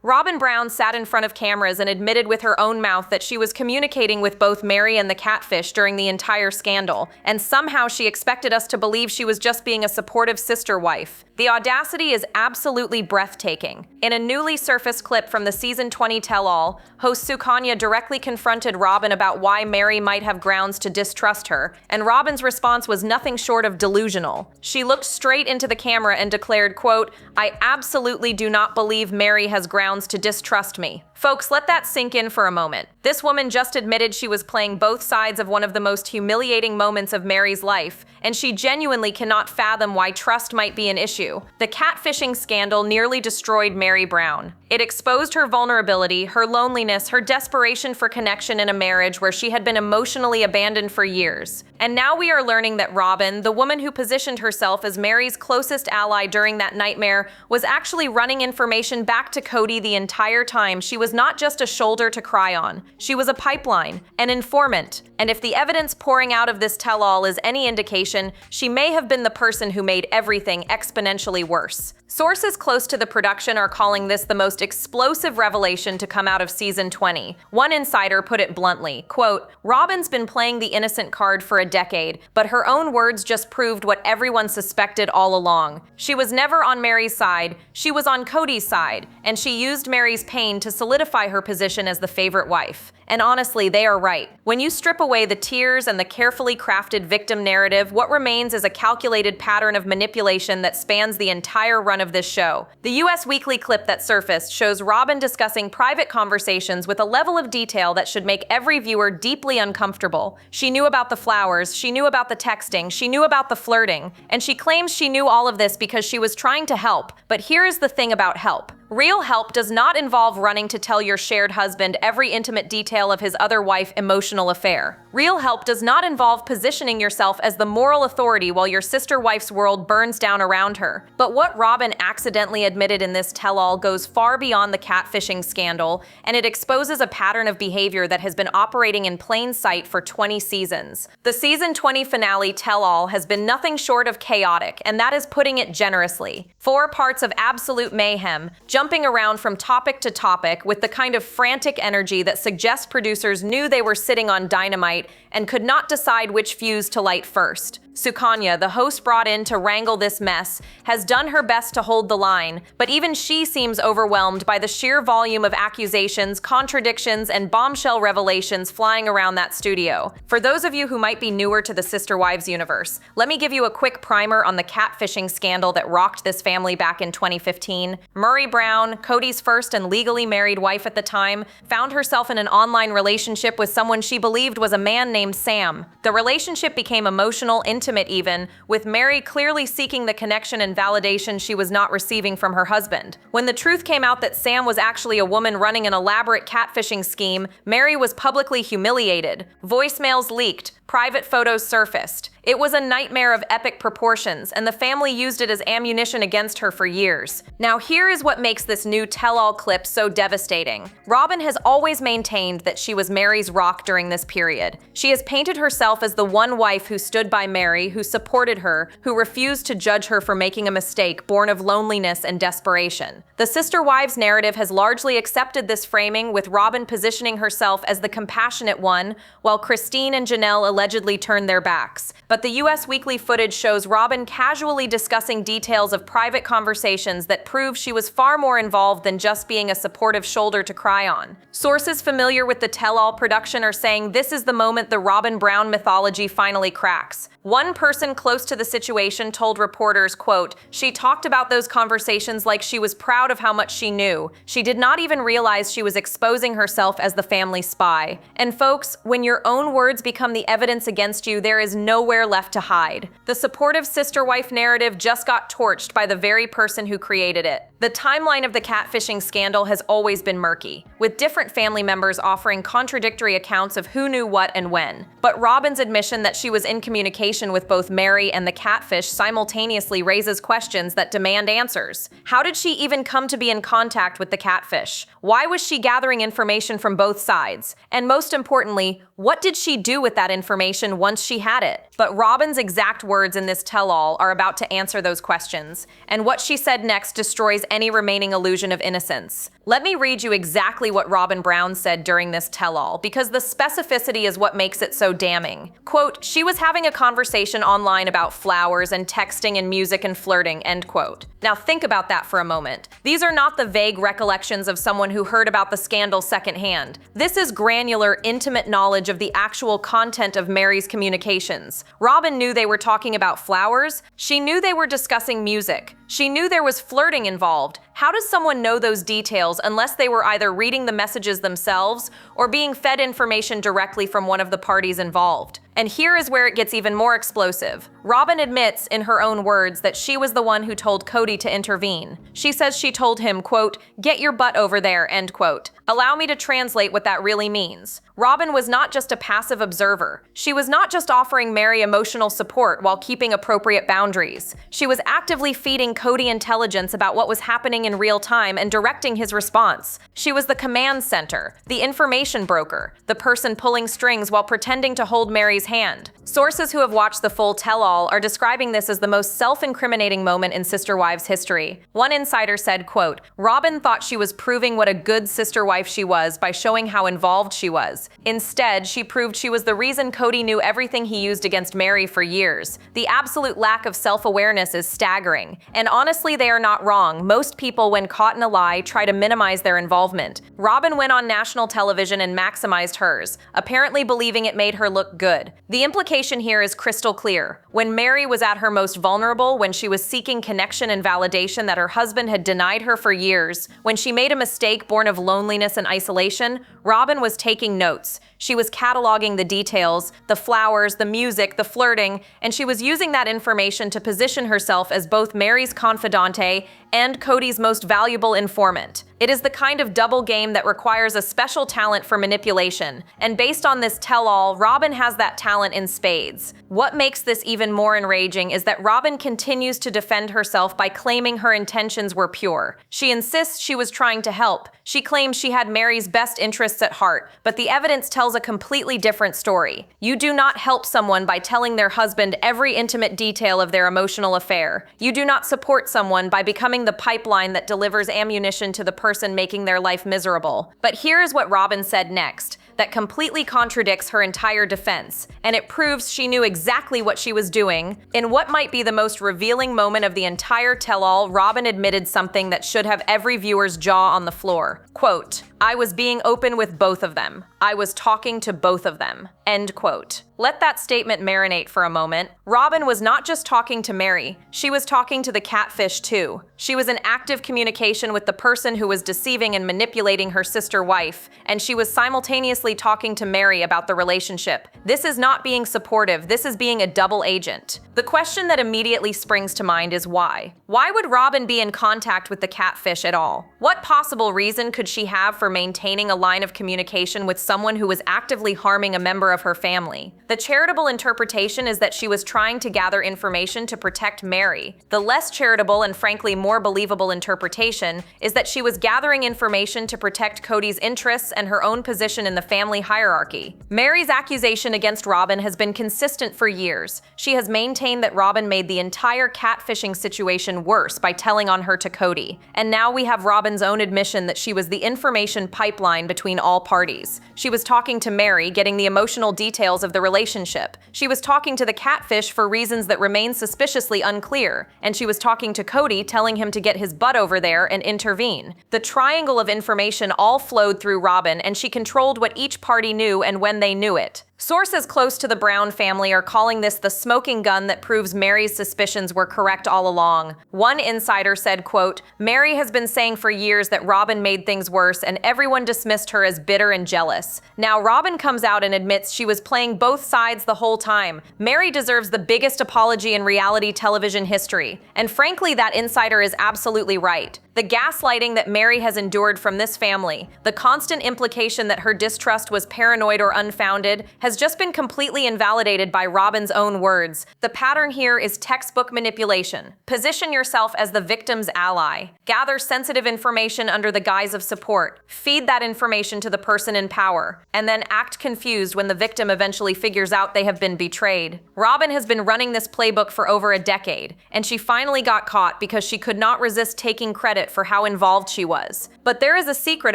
Robyn Brown sat in front of cameras and admitted with her own mouth that she was communicating with both Meri and the catfish during the entire scandal, and somehow she expected us to believe she was just being a supportive sister wife. The audacity is absolutely breathtaking. In a newly surfaced clip from the season 20 tell-all, host Sukanya directly confronted Robyn about why Meri might have grounds to distrust her, and Robyn's response was nothing short of delusional. She looked straight into the camera and declared, quote, "I absolutely do not believe Meri has grounds to distrust me." Folks, let that sink in for a moment. This woman just admitted she was playing both sides of one of the most humiliating moments of Meri's life, and she genuinely cannot fathom why trust might be an issue. The catfishing scandal nearly destroyed Meri Brown. It exposed her vulnerability, her loneliness, her desperation for connection in a marriage where she had been emotionally abandoned for years. And now we are learning that Robyn, the woman who positioned herself as Meri's closest ally during that nightmare, was actually running information back to Cody the entire time. She was not just a shoulder to cry on. She was a pipeline, an informant. And if the evidence pouring out of this tell-all is any indication, she may have been the person who made everything exponentially worse. Sources close to the production are calling this the most explosive revelation to come out of season 20. One insider put it bluntly, quote, "Robyn's been playing the innocent card for a decade, but her own words just proved what everyone suspected all along. She was never on Meri's side, she was on Cody's side, and she used Meri's pain to solidify her position as the favorite wife." And honestly, they are right. When you strip away the tears and the carefully crafted victim narrative, what remains is a calculated pattern of manipulation that spans the entire run of this show. The US Weekly clip that surfaced shows Robyn discussing private conversations with a level of detail that should make every viewer deeply uncomfortable. She knew about the flowers, she knew about the texting, she knew about the flirting, and she claims she knew all of this because she was trying to help. But here is the thing about help. Real help does not involve running to tell your shared husband every intimate detail of his other wife's emotional affair. Real help does not involve positioning yourself as the moral authority while your sister wife's world burns down around her. But what Robyn accidentally admitted in this tell-all goes far beyond the catfishing scandal, and it exposes a pattern of behavior that has been operating in plain sight for 20 seasons. The season 20 finale tell-all has been nothing short of chaotic, and that is putting it generously. 4 parts of absolute mayhem, jumping around from topic to topic with the kind of frantic energy that suggests producers knew they were sitting on dynamite and could not decide which fuse to light first. Sukanya, the host brought in to wrangle this mess, has done her best to hold the line, but even she seems overwhelmed by the sheer volume of accusations, contradictions, and bombshell revelations flying around that studio. For those of you who might be newer to the Sister Wives universe, let me give you a quick primer on the catfishing scandal that rocked this family back in 2015. Meri Brown, Cody's first and legally married wife at the time, found herself in an online relationship with someone she believed was a man named Sam. The relationship became emotional, intimate even, with Meri clearly seeking the connection and validation she was not receiving from her husband. When the truth came out that Sam was actually a woman running an elaborate catfishing scheme, Meri was publicly humiliated. Voicemails leaked, private photos surfaced. It was a nightmare of epic proportions, and the family used it as ammunition against her for years. Now here is what makes this new tell-all clip so devastating. Robyn has always maintained that she was Meri's rock during this period. She has painted herself as the one wife who stood by Meri, who supported her, who refused to judge her for making a mistake born of loneliness and desperation. The Sister Wives narrative has largely accepted this framing, with Robyn positioning herself as the compassionate one, while Christine and Janelle allegedly turned their backs. But the US Weekly footage shows Robyn casually discussing details of private conversations that prove she was far more involved than just being a supportive shoulder to cry on. Sources familiar with the tell-all production are saying this is the moment the Robyn Brown mythology finally cracks. One person close to the situation told reporters, quote, "She talked about those conversations like she was proud of how much she knew. She did not even realize she was exposing herself as the family spy." And folks, when your own words become the evidence against you, there is nowhere left to hide. The supportive sister-wife narrative just got torched by the very person who created it. The timeline of the catfishing scandal has always been murky, with different family members offering contradictory accounts of who knew what and when. But Robyn's admission that she was in communication with both Meri and the catfish simultaneously raises questions that demand answers. How did she even come to be in contact with the catfish? Why was she gathering information from both sides? And most importantly, what did she do with that information once she had it? But but Robyn's exact words in this tell-all are about to answer those questions, and what she said next destroys any remaining illusion of innocence. Let me read you exactly what Robyn Brown said during this tell-all, because the specificity is what makes it so damning. Quote, "She was having a conversation online about flowers and texting and music and flirting," end quote. Now think about that for a moment. These are not the vague recollections of someone who heard about the scandal secondhand. This is granular, intimate knowledge of the actual content of Meri's communications. Robyn knew they were talking about flowers. She knew they were discussing music. She knew there was flirting involved. How does someone know those details unless they were either reading the messages themselves or being fed information directly from one of the parties involved? And here is where it gets even more explosive. Robyn admits, in her own words, that she was the one who told Cody to intervene. She says she told him, quote, "Get your butt over there," end quote. Allow me to translate what that really means. Robyn was not just a passive observer. She was not just offering Meri emotional support while keeping appropriate boundaries. She was actively feeding Cody intelligence about what was happening in real time and directing his response. She was the command center, the information broker, the person pulling strings while pretending to hold Meri's hand. Sources who have watched the full tell-all are describing this as the most self-incriminating moment in Sister Wives history. One insider said, quote, "Robyn thought she was proving what a good sister wife she was by showing how involved she was. Instead, she proved she was the reason Cody knew everything he used against Meri for years. The absolute lack of self-awareness is staggering. And honestly, they are not wrong. Most people, when caught in a lie, try to minimize their involvement. Robyn went on national television and maximized hers, apparently believing it made her look good. The implication here is crystal clear. When Meri was at her most vulnerable, when she was seeking connection and validation that her husband had denied her for years, when she made a mistake born of loneliness and isolation, Robyn was taking notes. She was cataloging the details, the flowers, the music, the flirting, and she was using that information to position herself as both Meri's confidante and Cody's most valuable informant. It is the kind of double game that requires a special talent for manipulation, and based on this tell-all, Robyn has that talent in spades. What makes this even more enraging is that Robyn continues to defend herself by claiming her intentions were pure. She insists she was trying to help. She claims she had Meri's best interests at heart, but the evidence tells a completely different story. You do not help someone by telling their husband every intimate detail of their emotional affair. You do not support someone by becoming the pipeline that delivers ammunition to the person making their life miserable. But here is what Robyn said next, that completely contradicts her entire defense, and it proves she knew exactly what she was doing. In what might be the most revealing moment of the entire tell-all, Robyn admitted something that should have every viewer's jaw on the floor. Quote, "I was being open with both of them. I was talking to both of them." End quote. Let that statement marinate for a moment. Robyn was not just talking to Meri, she was talking to the catfish too. She was in active communication with the person who was deceiving and manipulating her sister wife, and she was simultaneously talking to Meri about the relationship. This is not being supportive, this is being a double agent. The question that immediately springs to mind is why? Why would Robyn be in contact with the catfish at all? What possible reason could she have for maintaining a line of communication with someone who was actively harming a member of her family? The charitable interpretation is that she was trying to gather information to protect Meri. The less charitable and frankly more believable interpretation is that she was gathering information to protect Cody's interests and her own position in the family hierarchy. Meri's accusation against Robyn has been consistent for years. She has maintained that Robyn made the entire catfishing situation worse by telling on her to Cody. And now we have Robyn's own admission that she was the information pipeline between all parties. She was talking to Meri, getting the emotional details of the relationship. She was talking to the catfish for reasons that remain suspiciously unclear. And she was talking to Cody, telling him to get his butt over there and intervene. The triangle of information all flowed through Robyn, and she controlled what each party knew and when they knew it. Sources close to the Brown family are calling this the smoking gun that proves Meri's suspicions were correct all along. One insider said, quote, "Meri has been saying for years that Robyn made things worse and everyone dismissed her as bitter and jealous. Now Robyn comes out and admits she was playing both sides the whole time. Meri deserves the biggest apology in reality television history. And frankly, that insider is absolutely right. The gaslighting that Meri has endured from this family, the constant implication that her distrust was paranoid or unfounded, has just been completely invalidated by Robyn's own words. The pattern here is textbook manipulation. Position yourself as the victim's ally. Gather sensitive information under the guise of support. Feed that information to the person in power, and then act confused when the victim eventually figures out they have been betrayed. Robyn has been running this playbook for over a decade, and she finally got caught because she could not resist taking credit for how involved she was. But there is a secret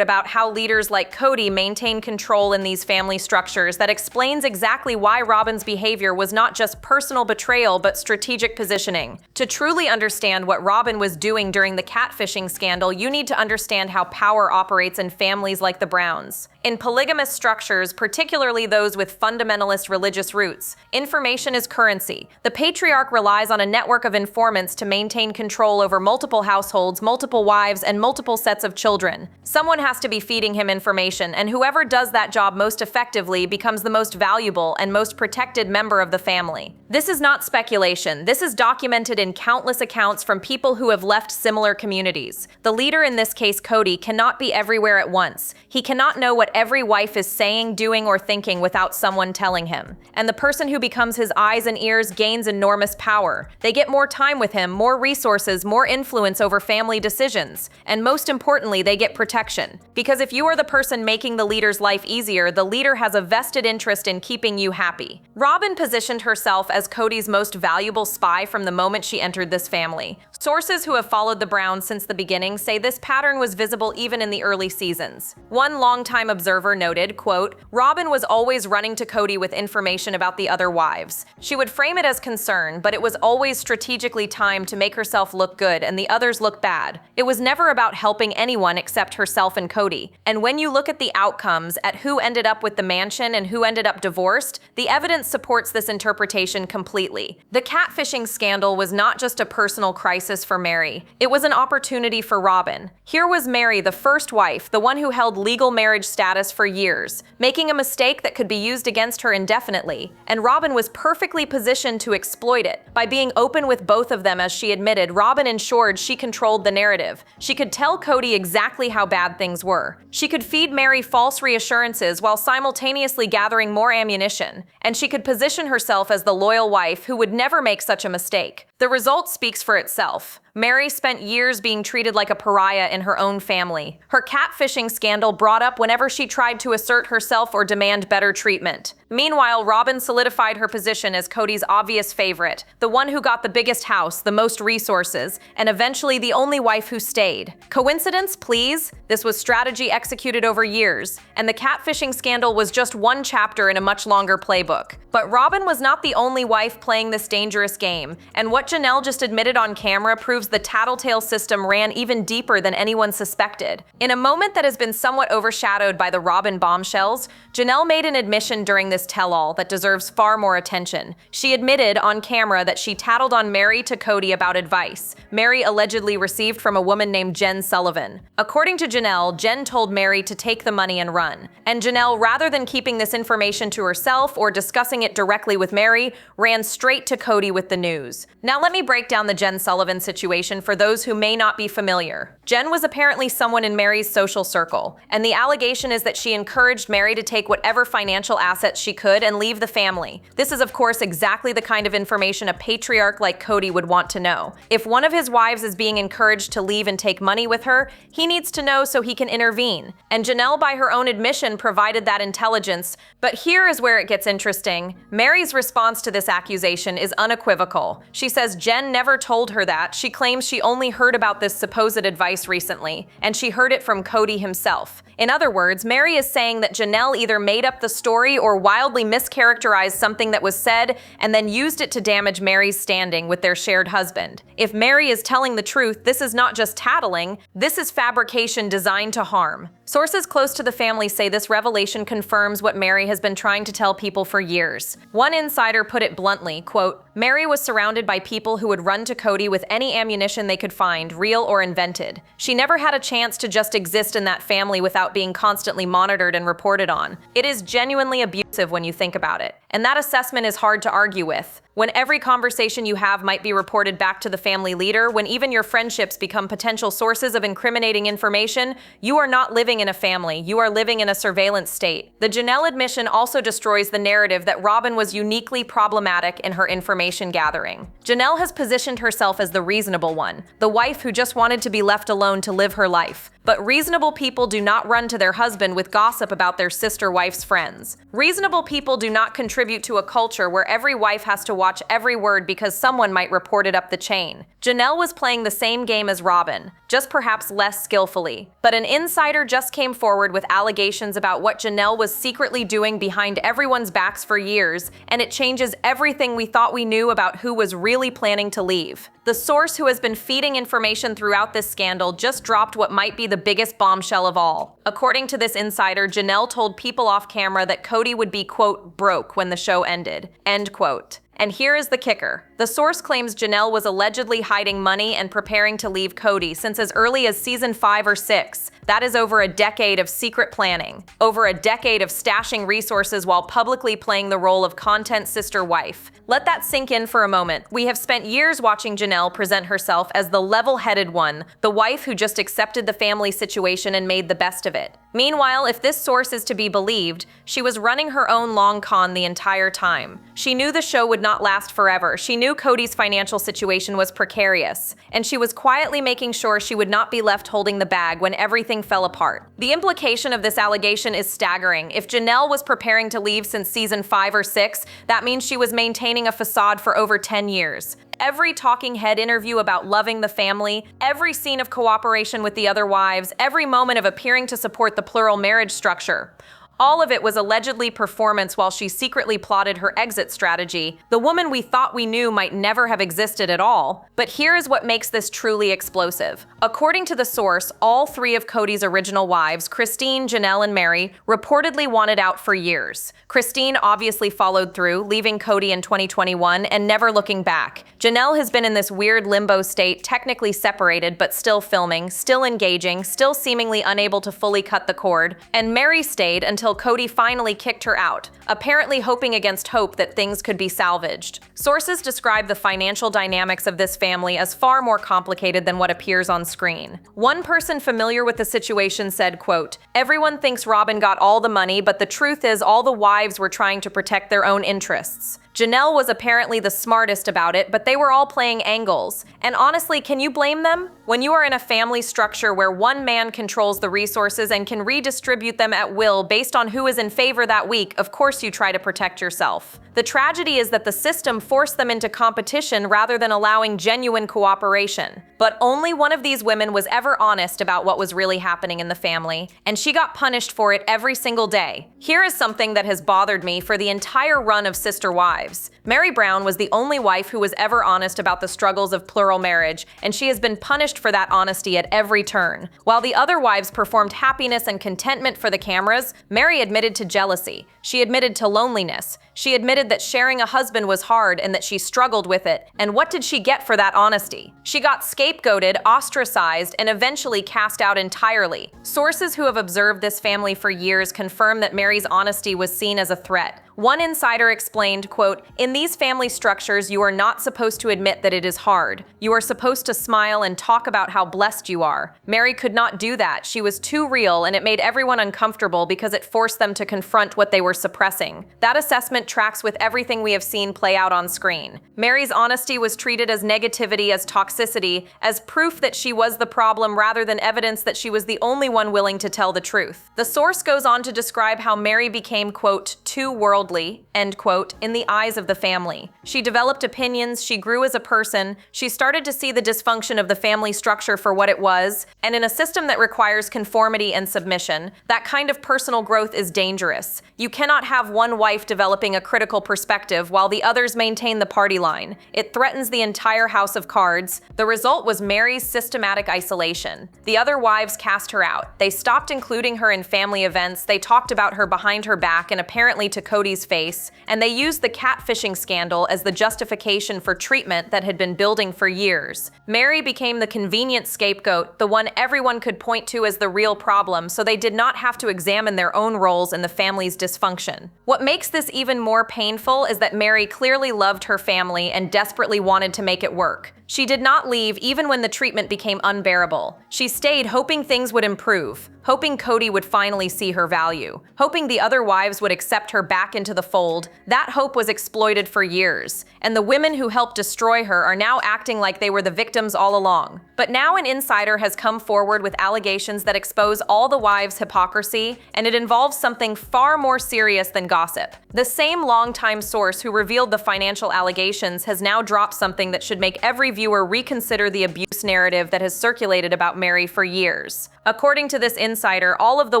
about how leaders like Cody maintain control in these family structures that explains exactly why Robyn's behavior was not just personal betrayal but strategic positioning. To truly understand what Robyn was doing during the catfishing scandal, you need to understand how power operates in families like the Browns. In polygamous structures, particularly those with fundamentalist religious roots, information is currency. The patriarch relies on a network of informants to maintain control over multiple households, multiple wives, and multiple sets of children. Someone has to be feeding him information, and whoever does that job most effectively becomes the most valuable and most protected member of the family. This is not speculation. This is documented in countless accounts from people who have left similar communities. The leader, in this case Cody, cannot be everywhere at once. He cannot know what every wife is saying, doing, or thinking without someone telling him. And the person who becomes his eyes and ears gains enormous power. They get more time with him, more resources, more influence over family decisions. And most importantly, they get protection. Because if you are the person making the leader's life easier, the leader has a vested interest in keeping you happy. Robyn positioned herself as Cody's most valuable spy from the moment she entered this family. Sources who have followed the Browns since the beginning say this pattern was visible even in the early seasons. One longtime observer noted, quote, "Robyn was always running to Cody with information about the other wives. She would frame it as concern, but it was always strategically timed to make herself look good and the others look bad. It was never about helping anyone except herself and Cody. And when you look at the outcomes, at who ended up with the mansion and who ended up divorced, the evidence supports this interpretation completely. The catfishing scandal was not just a personal crisis for Meri. It was an opportunity for Robyn. Here was Meri, the first wife, the one who held legal marriage status for years, making a mistake that could be used against her indefinitely. And Robyn was perfectly positioned to exploit it. By being open with both of them, as she admitted, Robyn ensured she controlled the narrative. She could tell Cody exactly how bad things were. She could feed Meri false reassurances while simultaneously gathering more ammunition. And she could position herself as the loyal wife who would never make such a mistake. The result speaks for itself. Meri spent years being treated like a pariah in her own family. Her catfishing scandal brought up whenever she tried to assert herself or demand better treatment. Meanwhile, Robyn solidified her position as Cody's obvious favorite, the one who got the biggest house, the most resources, and eventually the only wife who stayed. Coincidence, please? This was strategy executed over years, and the catfishing scandal was just one chapter in a much longer playbook. But Robyn was not the only wife playing this dangerous game, and what Janelle just admitted on camera proves the Tattletale system ran even deeper than anyone suspected. In a moment that has been somewhat overshadowed by the Robyn bombshells, Janelle made an admission during this tell-all that deserves far more attention. She admitted on camera that she tattled on Meri to Cody about advice Meri allegedly received from a woman named Jen Sullivan. According to Janelle, Jen told Meri to take the money and run. And Janelle, rather than keeping this information to herself or discussing it directly with Meri, ran straight to Cody with the news. Now let me break down the Jen Sullivan situation for those who may not be familiar. Jen was apparently someone in Meri's social circle, and the allegation is that she encouraged Meri to take whatever financial assets she could and leave the family. This is of course exactly the kind of information a patriarch like Cody would want to know. If one of his wives is being encouraged to leave and take money with her, he needs to know so he can intervene. And Janelle, by her own admission, provided that intelligence. But here is where it gets interesting. Meri's response to this accusation is unequivocal. She says Jen never told her that. She claims she only heard about this supposed advice recently, and she heard it from Cody himself. In other words, Meri is saying that Janelle either made up the story or wildly mischaracterized something that was said and then used it to damage Meri's standing with their shared husband. If Meri is telling the truth, this is not just tattling, this is fabrication designed to harm. Sources close to the family say this revelation confirms what Meri has been trying to tell people for years. One insider put it bluntly, quote, "Meri was surrounded by people who would run to Cody with any ammunition they could find, real or invented. She never had a chance to just exist in that family without being constantly monitored and reported on. It is genuinely abusive when you think about it. And that assessment is hard to argue with. When every conversation you have might be reported back to the family leader, when even your friendships become potential sources of incriminating information, you are not living in a family, you are living in a surveillance state. The Janelle admission also destroys the narrative that Robyn was uniquely problematic in her information gathering. Janelle has positioned herself as the reasonable one, the wife who just wanted to be left alone to live her life. But reasonable people do not run to their husband with gossip about their sister wife's friends. Reasonable people do not contribute to a culture where every wife has to watch every word because someone might report it up the chain. Janelle was playing the same game as Robyn, just perhaps less skillfully. But an insider just came forward with allegations about what Janelle was secretly doing behind everyone's backs for years, and it changes everything we thought we knew about who was really planning to leave. The source who has been feeding information throughout this scandal just dropped what might be the biggest bombshell of all. According to this insider, Janelle told people off camera that Cody would be, quote, broke when the show ended, end quote. And here is the kicker. The source claims Janelle was allegedly hiding money and preparing to leave Cody since as early as season 5 or 6. That is over a decade of secret planning, over a decade of stashing resources while publicly playing the role of content sister wife. Let that sink in for a moment. We have spent years watching Janelle present herself as the level-headed one, the wife who just accepted the family situation and made the best of it. Meanwhile, if this source is to be believed, she was running her own long con the entire time. She knew the show would not last forever. She knew Cody's financial situation was precarious, and she was quietly making sure she would not be left holding the bag when everything fell apart. The implication of this allegation is staggering. If Janelle was preparing to leave since season 5 or 6, that means she was maintaining a facade for over 10 years. Every talking head interview about loving the family, every scene of cooperation with the other wives, every moment of appearing to support the plural marriage structure. All of it was allegedly performance while she secretly plotted her exit strategy. The woman we thought we knew might never have existed at all. But here is what makes this truly explosive. According to the source, all 3 of Cody's original wives, Christine, Janelle, and Meri, reportedly wanted out for years. Christine obviously followed through, leaving Cody in 2021 and never looking back. Janelle has been in this weird limbo state, technically separated but still filming, still engaging, still seemingly unable to fully cut the cord. And Meri stayed until Cody finally kicked her out, apparently hoping against hope that things could be salvaged. Sources describe the financial dynamics of this family as far more complicated than what appears on screen. One person familiar with the situation said, quote, "Everyone thinks Robyn got all the money, but the truth is all the wives were trying to protect their own interests. Janelle was apparently the smartest about it, but they were all playing angles. And honestly, can you blame them? When you are in a family structure where one man controls the resources and can redistribute them at will based on who is in favor that week, of course you try to protect yourself. The tragedy is that the system forced them into competition rather than allowing genuine cooperation. But only one of these women was ever honest about what was really happening in the family, and she got punished for it every single day. Here is something that has bothered me for the entire run of Sister Wives. Robyn Brown was the only wife who was ever honest about the struggles of plural marriage, and she has been punished for that honesty at every turn. While the other wives performed happiness and contentment for the cameras, Meri admitted to jealousy. She admitted to loneliness. She admitted that sharing a husband was hard and that she struggled with it. And what did she get for that honesty? She got scapegoated, ostracized, and eventually cast out entirely. Sources who have observed this family for years confirm that Meri's honesty was seen as a threat. One insider explained, quote, "In these family structures, you are not supposed to admit that it is hard. You are supposed to smile and talk about how blessed you are. Meri could not do that. She was too real, and it made everyone uncomfortable because it forced them to confront what they were suppressing." That assessment tracks with everything we have seen play out on screen. Meri's honesty was treated as negativity, as toxicity, as proof that she was the problem rather than evidence that she was the only one willing to tell the truth. The source goes on to describe how Meri became, quote, "too worldly," end quote, in the eyes of the family. She developed opinions, she grew as a person, she started to see the dysfunction of the family structure for what it was, and in a system that requires conformity and submission, that kind of personal growth is dangerous. You cannot have one wife developing a critical perspective while the others maintain the party line. It threatens the entire house of cards. The result was Meri's systematic isolation. The other wives cast her out. They stopped including her in family events, they talked about her behind her back, and apparently family to Cody's face, and they used the catfishing scandal as the justification for treatment that had been building for years. Meri became the convenient scapegoat, the one everyone could point to as the real problem, so they did not have to examine their own roles in the family's dysfunction. What makes this even more painful is that Meri clearly loved her family and desperately wanted to make it work. She did not leave even when the treatment became unbearable. She stayed hoping things would improve, hoping Cody would finally see her value, hoping the other wives would accept her back into the fold. That hope was exploited for years, and the women who helped destroy her are now acting like they were the victims all along. But now an insider has come forward with allegations that expose all the wives' hypocrisy, and it involves something far more serious than gossip. The same longtime source who revealed the financial allegations has now dropped something that should make every viewer reconsider the abuse narrative that has circulated about Meri for years. According to this insider, all of the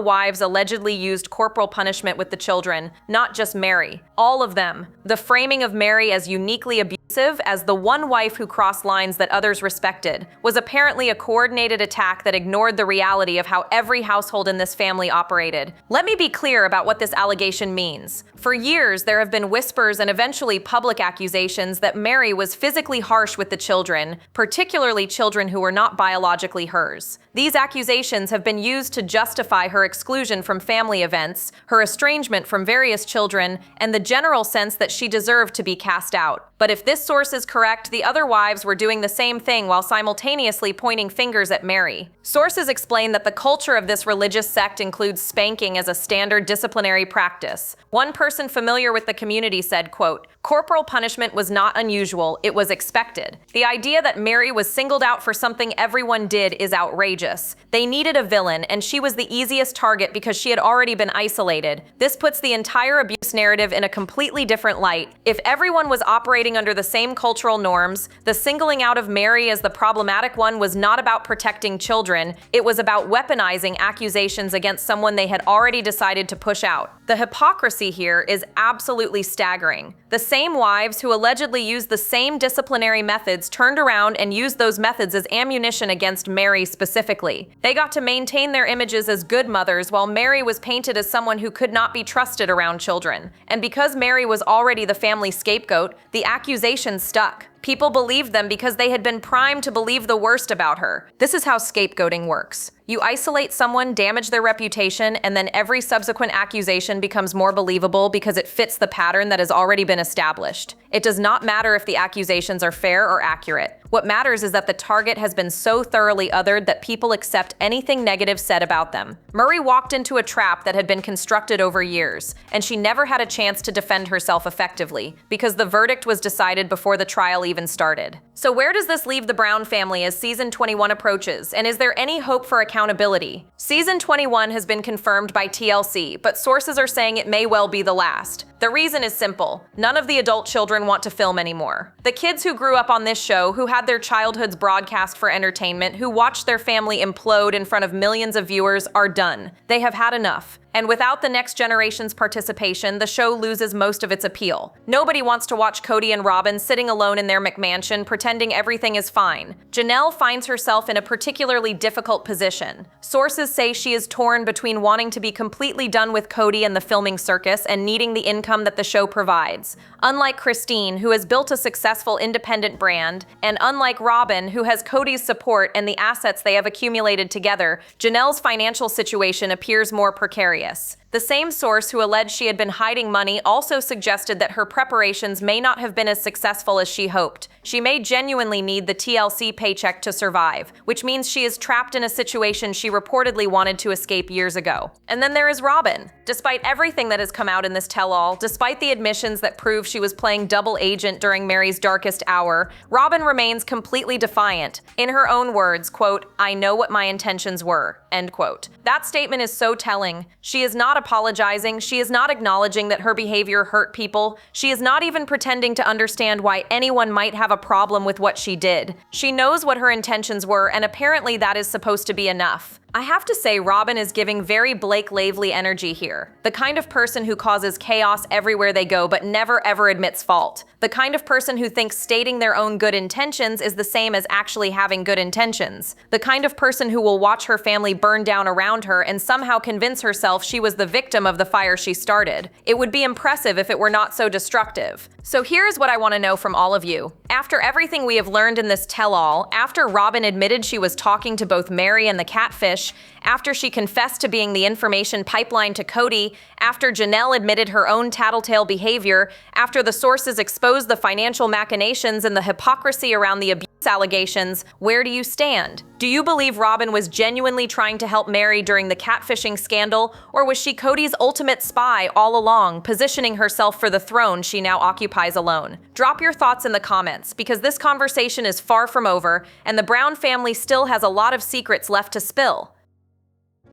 wives allegedly used corporal punishment with the children, not just Meri. All of them. The framing of Meri as uniquely abusive, as the one wife who crossed lines that others respected, was apparently a coordinated attack that ignored the reality of how every household in this family operated. Let me be clear about what this allegation means. For years, there have been whispers and eventually public accusations that Meri was physically harsh with the children, particularly children who were not biologically hers. These accusations have been used to justify her exclusion from family events, her estrangement from various children, and the general sense that she deserved to be cast out. But if this source is correct, the other wives were doing the same thing while simultaneously pointing fingers at Meri. Sources explain that the culture of this religious sect includes spanking as a standard disciplinary practice. One person familiar with the community said, quote, "Corporal punishment was not unusual, it was expected. The idea that Meri was singled out for something everyone did is outrageous. They needed a villain, and she was the easiest target because she had already been isolated. This puts the entire abuse narrative in a completely different light. If everyone was operating under the same cultural norms, the singling out of Meri as the problematic one was not about protecting children, it was about weaponizing accusations against someone they had already decided to push out. The hypocrisy here is absolutely staggering. The same wives who allegedly used the same disciplinary methods turned around and used those methods as ammunition against Meri specifically. They got to maintain their images as good mothers while Meri was painted as someone who could not be trusted around children. And because Meri was already the family scapegoat, the accusations stuck. People believed them because they had been primed to believe the worst about her. This is how scapegoating works. You isolate someone, damage their reputation, and then every subsequent accusation becomes more believable because it fits the pattern that has already been established. It does not matter if the accusations are fair or accurate. What matters is that the target has been so thoroughly othered that people accept anything negative said about them. Meri walked into a trap that had been constructed over years, and she never had a chance to defend herself effectively because the verdict was decided before the trial even started. So where does this leave the Brown family as season 21 approaches, and is there any hope for accountability? Season 21 has been confirmed by TLC, but sources are saying it may well be the last. The reason is simple. None of the adult children want to film anymore. The kids who grew up on this show, who had their childhoods broadcast for entertainment, who watched their family implode in front of millions of viewers, are done. They have had enough. And without the next generation's participation, the show loses most of its appeal. Nobody wants to watch Cody and Robyn sitting alone in their McMansion pretending everything is fine. Janelle finds herself in a particularly difficult position. Sources say she is torn between wanting to be completely done with Cody and the filming circus and needing the income that the show provides. Unlike Christine, who has built a successful independent brand, and unlike Robyn, who has Cody's support and the assets they have accumulated together, Janelle's financial situation appears more precarious. The same source who alleged she had been hiding money also suggested that her preparations may not have been as successful as she hoped. She may genuinely need the TLC paycheck to survive, which means she is trapped in a situation she reportedly wanted to escape years ago. And then there is Robyn. Despite everything that has come out in this tell-all, despite the admissions that prove she was playing double agent during Meri's darkest hour, Robyn remains completely defiant. In her own words, quote, "I know what my intentions were," end quote. That statement is so telling. She is not apologizing, she is not acknowledging that her behavior hurt people, she is not even pretending to understand why anyone might have a problem with what she did. She knows what her intentions were, and apparently that is supposed to be enough. I have to say Robyn is giving very Blake Lively energy here. The kind of person who causes chaos everywhere they go but never ever admits fault. The kind of person who thinks stating their own good intentions is the same as actually having good intentions. The kind of person who will watch her family burn down around her and somehow convince herself she was the victim of the fire she started. It would be impressive if it were not so destructive. So here's what I want to know from all of you. After everything we have learned in this tell-all, after Robyn admitted she was talking to both Meri and the catfish, after she confessed to being the information pipeline to Cody, after Janelle admitted her own tattletale behavior, after the sources exposed the financial machinations and the hypocrisy around the abuse allegations, where do you stand? Do you believe Robyn was genuinely trying to help Meri during the catfishing scandal, or was she Cody's ultimate spy all along, positioning herself for the throne she now occupies alone? Drop your thoughts in the comments, because this conversation is far from over, and the Brown family still has a lot of secrets left to spill.